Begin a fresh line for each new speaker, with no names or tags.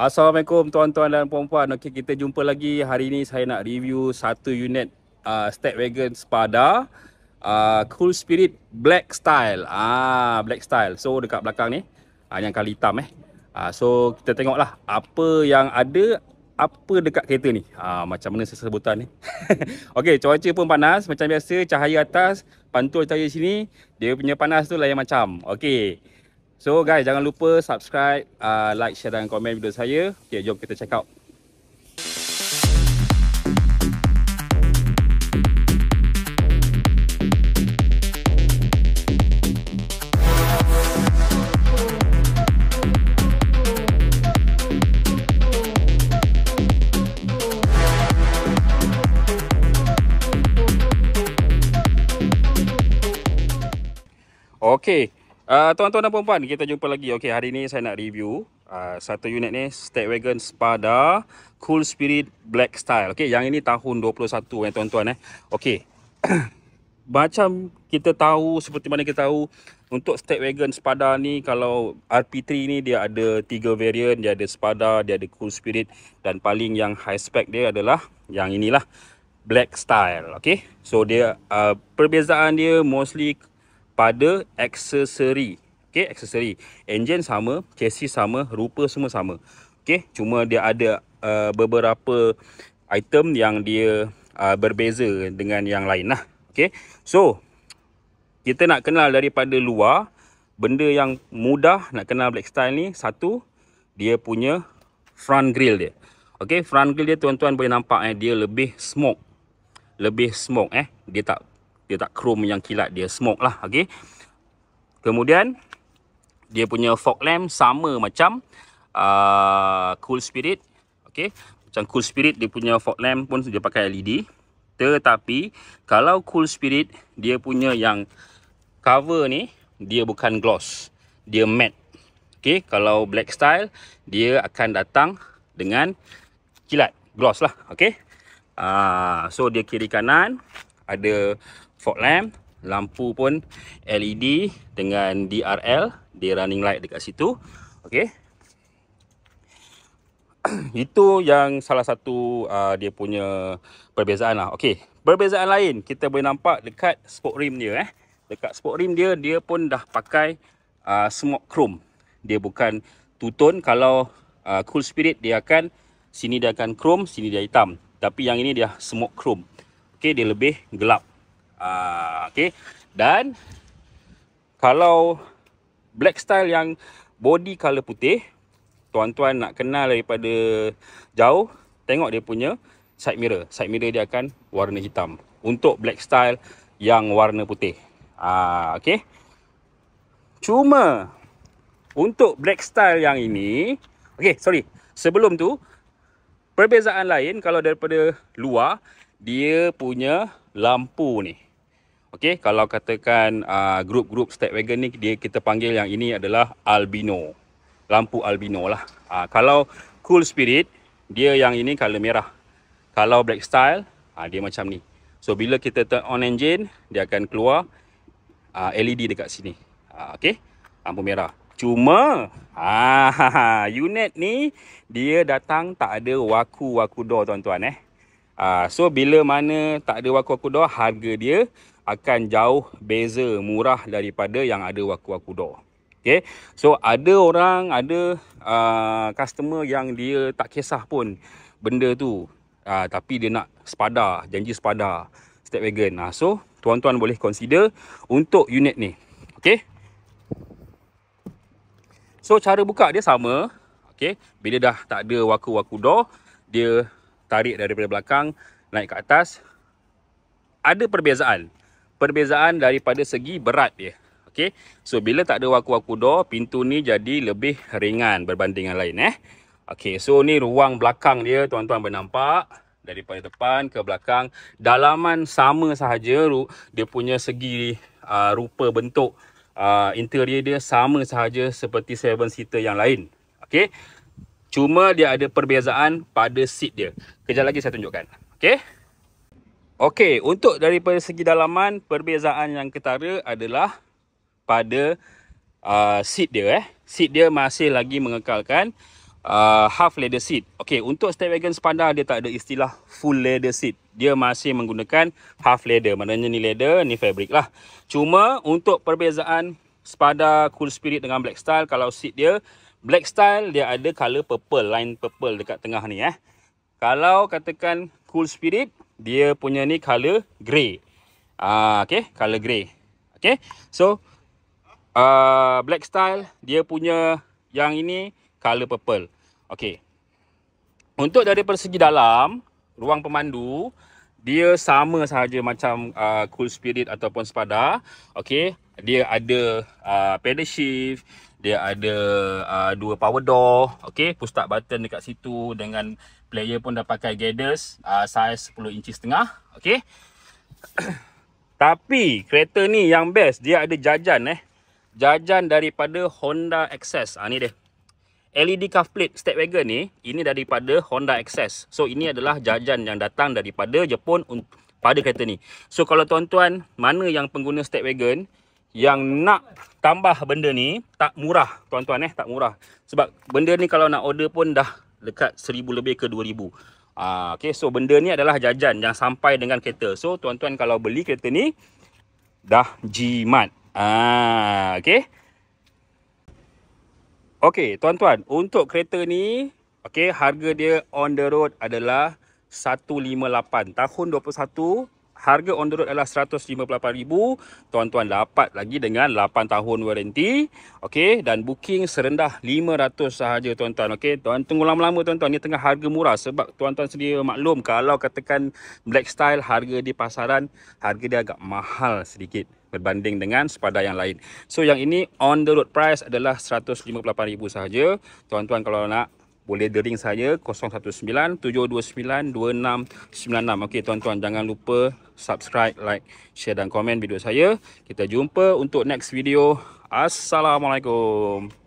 Assalamualaikum tuan-tuan dan puan-puan. Okey, kita jumpa lagi. Hari ini saya nak review satu unit Stepwagon Spada Cool Spirit Black Style. Black Style. So dekat belakang ni yang kali hitam So kita tengoklah apa yang ada apa dekat kereta ni. Macam mana sebutan ni. Okey, cuaca pun panas macam biasa, cahaya atas, pantul cahaya sini, dia punya panas tu lain macam. Okey. So guys, jangan lupa subscribe, like, share dan komen video saya. Okay, jom kita check out. Okay. Tuan-tuan dan puan-puan, kita jumpa lagi. Okey, hari ni saya nak review satu unit ni, Stepwagon Spada Cool Spirit Black Style. Okey, yang ini tahun 21 tuan-tuan Okey. Macam kita tahu, seperti mana kita tahu, untuk Stepwagon Spada ni, kalau RP3 ni dia ada 3 variant. Dia ada Spada, dia ada Cool Spirit, dan paling yang high spec dia adalah yang inilah, Black Style. Okey, so dia perbezaan dia mostly pada aksesori. Okey, aksesori. Enjin sama, chassis sama, rupa semua sama. Okey, cuma dia ada beberapa item yang dia berbeza dengan yang lain lah. Okey. So, kita nak kenal daripada luar, benda yang mudah nak kenal Black Style ni, satu, dia punya front grille dia. Okey, front grille dia tuan-tuan boleh nampak dia lebih smoke. Lebih smoke Dia tak chrome yang kilat, dia smoke lah. Okey. Kemudian dia punya fog lamp sama macam Cool Spirit. Okey. Macam Cool Spirit, dia punya fog lamp pun dia pakai LED. Tetapi kalau Cool Spirit, dia punya yang cover ni dia bukan gloss, dia matte. Okey, kalau Black Style dia akan datang dengan kilat, gloss lah. Okey. So dia kiri kanan ada fog lamp, lampu pun LED dengan DRL, dia running light dekat situ. Okey. Itu yang salah satu dia punya perbezaan lah. Okey, perbezaan lain kita boleh nampak dekat spoke rim dia Dekat spoke rim dia, dia pun dah pakai smoke chrome. Dia bukan two tone. Kalau Cool Spirit dia akan, sini dia akan chrome, sini dia hitam. Tapi yang ini dia smoke chrome. Okey, dia lebih gelap. Okey. Dan kalau Black Style yang body color putih, tuan-tuan nak kenal daripada jauh, tengok dia punya side mirror. Side mirror dia akan warna hitam untuk Black Style yang warna putih. Okey. Cuma untuk Black Style yang ini, okey, sorry. Sebelum tu, perbezaan lain kalau daripada luar, dia punya lampu ni. Okey, kalau katakan grup-grup Stepwagon ni, kita panggil yang ini adalah albino. Lampu albino lah. Kalau Cool Spirit, dia yang ini color merah. Kalau Black Style, dia macam ni. So bila kita turn on engine, dia akan keluar LED dekat sini. Okey, lampu merah. Cuma unit ni dia datang tak ada waku-waku door tuan-tuan So bila mana tak ada waku-waku door, harga dia akan jauh beza murah daripada yang ada waku-waku door. Okay. So ada orang, ada customer yang dia tak kisah pun benda tu, tapi dia nak Spada, janji Spada Stepwagon. So tuan-tuan boleh consider untuk unit ni. Okay. So cara buka dia sama. Okay. Bila dah tak ada waku-waku door, dia tarik daripada belakang naik ke atas. Ada perbezaan daripada segi berat dia. Okey. So bila tak ada waku-waku door, pintu ni jadi lebih ringan berbanding yang lain Okey, so ni ruang belakang dia, tuan-tuan boleh nampak daripada depan ke belakang. Dalaman sama sahaja, dia punya segi rupa bentuk interior dia sama sahaja seperti 7-seater yang lain. Okey. Cuma dia ada perbezaan pada seat dia. Kejap lagi saya tunjukkan. Okey. Okey, untuk daripada segi dalaman, perbezaan yang ketara adalah pada seat dia Seat dia masih lagi mengekalkan half leather seat. Okey, untuk Stepwagon Spada dia tak ada istilah full leather seat. Dia masih menggunakan half leather. Maknanya ni leather, ni fabric lah. Cuma untuk perbezaan Spada Cool Spirit dengan Black Style, kalau seat dia Black Style dia ada color purple, line purple dekat tengah ni Kalau katakan Cool Spirit, dia punya ni color grey. Okey, color grey. Okey. So Black Style dia punya yang ini color purple. Okey. Untuk dari persegi dalam, ruang pemandu dia sama sahaja macam Cool Spirit ataupun Spada. Okey, dia ada pedal shift, dia ada dua power door, okey, push start button dekat situ dengan player pun dah pakai gathers saiz 10 inci setengah, okey. Tapi kereta ni yang best, dia ada jajan jajan daripada Honda Access. Ni dia. LED cuff plate Stepwagon ni, ini daripada Honda Access. So ini adalah jajan yang datang daripada Jepun pada kereta ni. So kalau tuan-tuan mana yang pengguna Stepwagon yang nak tambah benda ni, tak murah tuan-tuan tak murah. Sebab benda ni kalau nak order pun dah dekat 1000 lebih ke 2000. Okay, so benda ni adalah jajan yang sampai dengan kereta. So tuan-tuan kalau beli kereta ni dah jimat. Okay. Okey, tuan-tuan, untuk kereta ni, okey, harga dia on the road adalah 158. Tahun 21, harga on the road adalah 158,000. Tuan-tuan dapat lagi dengan 8 tahun warranty. Okey, dan booking serendah 500 sahaja tuan-tuan. Okey, tuan tunggu lama-lama tuan-tuan, ni tengah harga murah sebab tuan-tuan sendiri maklum kalau katakan Black Style harga di pasaran, harga dia agak mahal sedikit berbanding dengan Spada yang lain. So yang ini on the road price adalah 158,000 sahaja. Tuan-tuan kalau nak boleh dering saya 019-729-2696. Okey tuan-tuan, jangan lupa subscribe, like, share dan komen video saya. Kita jumpa untuk next video. Assalamualaikum.